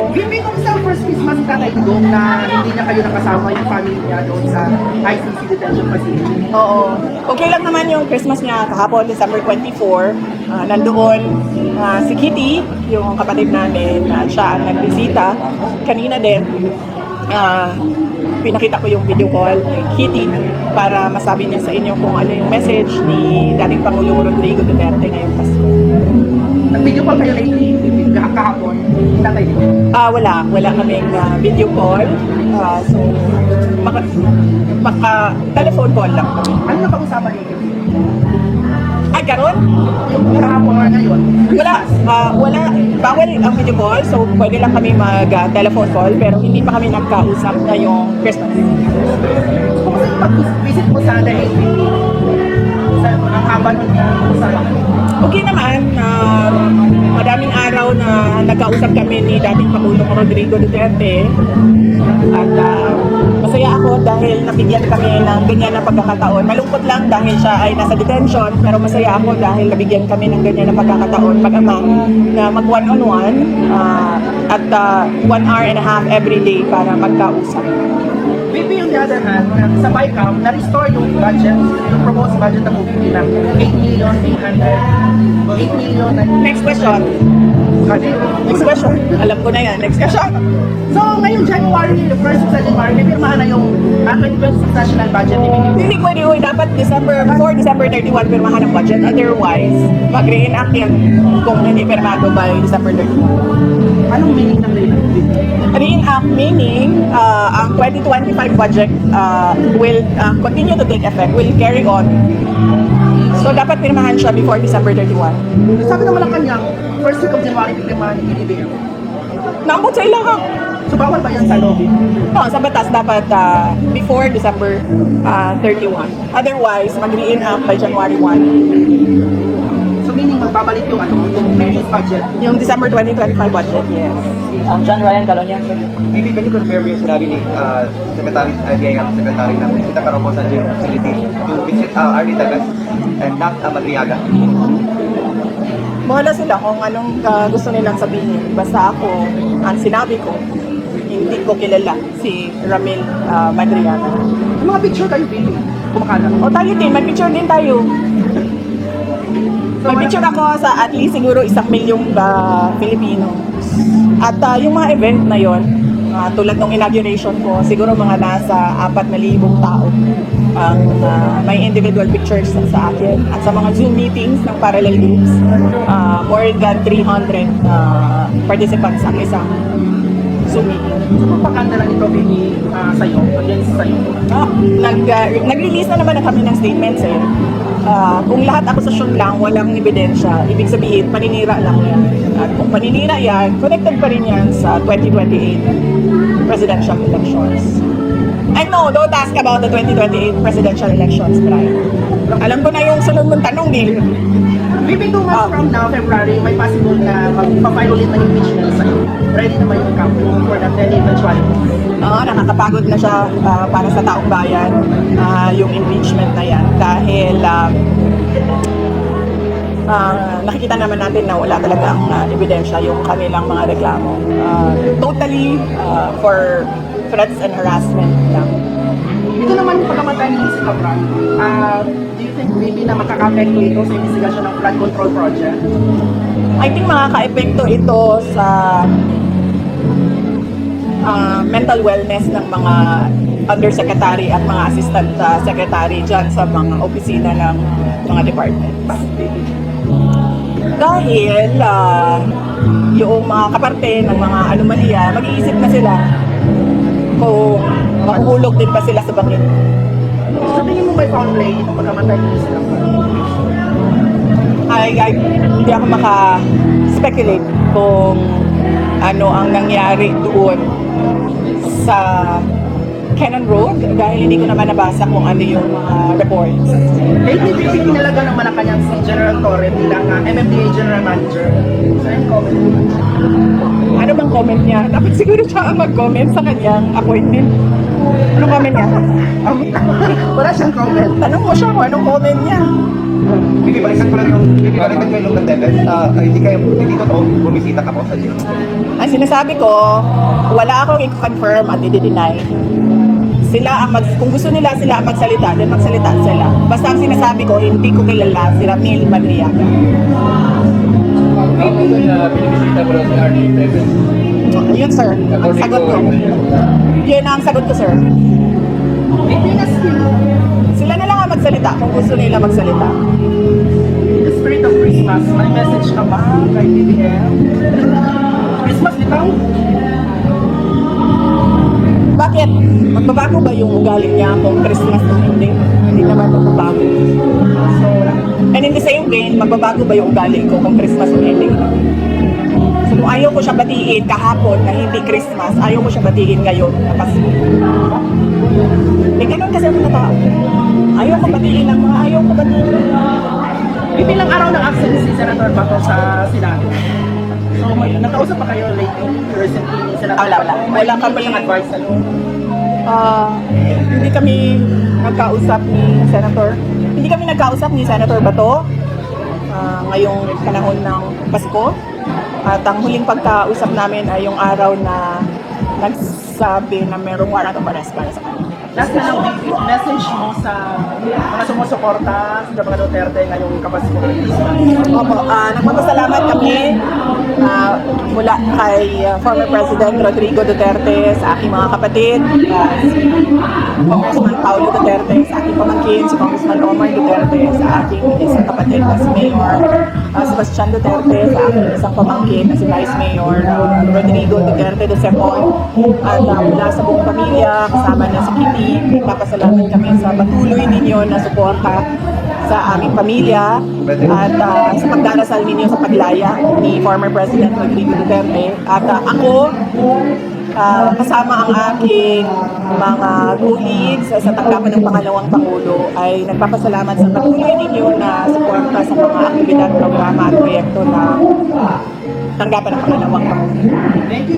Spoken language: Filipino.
Giving kung sa first Christmas ka na idong na hindi na kayo nakasama yung family niya doon sa ICC detention facility. Oo. Okay lang naman yung Christmas niya kahapon, December 24. Nandoon si Kitty, yung kapatid namin, siya ang nagbisita. Kanina din, pinakita ko yung video call ni Kitty para masabi niya sa inyo kung ano yung message ni dating Pangulong Rodrigo Duterte ngayong Pasko. Nag-video call kayo lately, kahapon, hindi na kayo. Wala kaming video call. So, telephone call lang. Ano na pag-usapan niyo? Ay, karon? Yung kahapon nga ngayon. Wala. Bawal ang video call, so pwede lang kami mag-telephone call, pero hindi pa kami nagkausap ngayong Christmas. Kung saan mag-visit mo sa Haiti, sa ang haba nun sa Okay naman, madaming araw na nagkausap kami ni dating Pangulong Rodrigo Duterte at masaya ako dahil nabigyan kami ng ganyan na pagkakataon. Malungkot lang dahil siya ay nasa detention, pero masaya ako dahil nabigyan kami ng ganyan na pagkakataon mag-ama na mag one-on-one at 1 hour and a half every day para magkausap. Maybe on the other hand, sa BICAM, na-restore yung budget, yung proposed budget ng movie ng 8 million. Next question. Next question. Alam ko na yan. Next question. So, ngayong January, the first week sa January, may pirmahan na yung 2026 national budget ni PBB. Hindi pwede yun. Dapat before December 31 pirmahan ang budget. Otherwise, mag-reenact yan kung hindi pirmado by December 31. Anong meaning ng Reenact meaning ang 2025 budget will continue to take effect, will carry on. So, dapat pirmahan siya before December 31. Sabi naman ng kanyang, first week of January, pirmahan ni PBB. Naambot sa ilang. So, bawal ba yan sa lobby? No, sa batas dapat before December 31. Otherwise, mag-reenact by January 1. So, meaning magbabalik yung yung previous budget. Yung December 2025 budget, yes. John Ryan Calonia. Maybe can you confirm yung sinabi ni Secretary Secretary ng Sita Carabosa Gym Facility to visit Arlie Tagas and not Madriaga? Bahala sila kung anong gusto nilang sabihin. Basta ako, ang sinabi ko, hindi ko kilala si Ramil Madriaga. Yung mga picture kayo, PBB, kumakalat. O tayo din, may picture din tayo. May picture ako sa at least siguro 1 milyong Pilipino. At yung mga event na yon, tulad ng inauguration ko, siguro mga nasa 4,000 tao ang may individual pictures sa akin. At sa mga Zoom meetings ng parallel groups, more than 300 participants ang isang Zoom meeting. So, magpakanta lang ito, PBB, sa'yo, against sa'yo. Nag-release na naman kami ng statements eh. Kung lahat akusasyon lang, walang ebidensya, ibig sabihin, paninira lang yan. At kung paninira yan, connected pa rin yan sa 2028 presidential elections. I know, don't ask about the 2028 presidential elections, Brian. Alam ko na yung sunod mong tanong eh. Maybe 2 months from now, February, may possible na magpa-file ulit ng impeachment sa'yo. Ready naman yung campaign for that any eventuality. Nakakapagod na siya para sa taong bayan, yung impeachment na yan. Dahil nakikita naman natin na wala talagang ebidensya yung kanilang mga reklamo. Totally for threats and harassment lang. Ito naman yung pagkamatay ni si Cabral. Do you think maybe na makaka-apekto ito sa investigasyon ng flood control project? I think makaka-epekto ito sa mental wellness ng mga undersecretary at mga assistant secretary dyan sa mga opisina ng mga departments. Dahil yung mga kaparte ng mga anomalya, mag-iisip na sila kung mahuhulog din ba sila sa bangin. So, tingin mo may foul play itong pagkamatay ni si Cabral? Hindi ako maka-speculate kung ano ang nangyari doon sa Cannon Road dahil hindi ko naman nabasa kung ano yung mga reports. Lately, pinalaga ng Malacanang si General Torre bilang MMDA General Manager. Sir, yung comment mo? Ano bang comment niya? Dapat siguro siya ang mag-comment sa kanyang appointment. Anong comment niya? Wala siyang comment. Tanong mo siya kung anong comment niya. Bibi, balikan ko lang yung Teves. Hindi totoo bumisita ka po sa jail. Ang sinasabi ko, wala akong i-confirm at i-deny. Sila ang kung gusto nila sila ang magsalita, then magsalita sila. Basta ang sinasabi ko, hindi ko kilala si Ramil Madriaga. Binibisita mo lang si RD Teves. Yun sir, ang sagot ko. Yun ang sagot ko sir. Pilipinas Sila na lang ang magsalita kung gusto nila magsalita. the spirit of Christmas. May message ka ba kay BBM? Christmas bitaw? Bakit? Magbabago ba yung ugali niya kung Christmas o hindi? Hindi naman magbabago. So, and in the same vein, magbabago ba yung ugali ko kung Christmas o hindi? So, kung ayaw ko siya batiin kahapon na hindi Christmas, ayaw ko siya batiin ngayon na Pasko. Eh, ganun kasi ako na tao. Ayaw ko batiin ng mga ayaw ko batiin. Ilang araw ng absent si Senator Bato sa Senado. So, nakausap pa kayo lately, recently ni Senator Wala. Bato? Wala Hindi kami. ba siyang advice sa loob? Hindi kami nagkausap ni Senator. Hindi kami nagkausap ni Senator Bato ngayong panahon ng Pasko. At ang huling pagkausap namin ay yung araw na nagsabi na merong warrant of arrest para sa kanya. Last na lang, message mo sa mga sumusuporta sa mga Duterte ngayong Kapasko Christmas. Opo, nagpapasalamat kami mula kay former President Rodrigo Duterte, sa aking mga kapatid, si Congressman Paulo Duterte, sa aking pamangkin, si Congressman Omar Duterte, sa aking isang kapatid na si Mayor Sebastian Duterte, sa aking isang pamangkin na si Vice Mayor Rodrigo Duterte II, at mula sa buong pamilya, kasama na si Kitty, nagpapasalamat kami sa patuloy ninyo na suporta sa aming pamilya at sa pagdarasal ninyo sa paglaya ni former President Rodrigo Duterte. At ako, kasama ang aking mga colleagues sa tanggapan ng pangalawang Pangulo ay nagpapasalamat sa patuloy ninyo na suporta sa mga aktibidad, programa at proyekto na tanggapan ng pangalawang Pangulo. Thank you.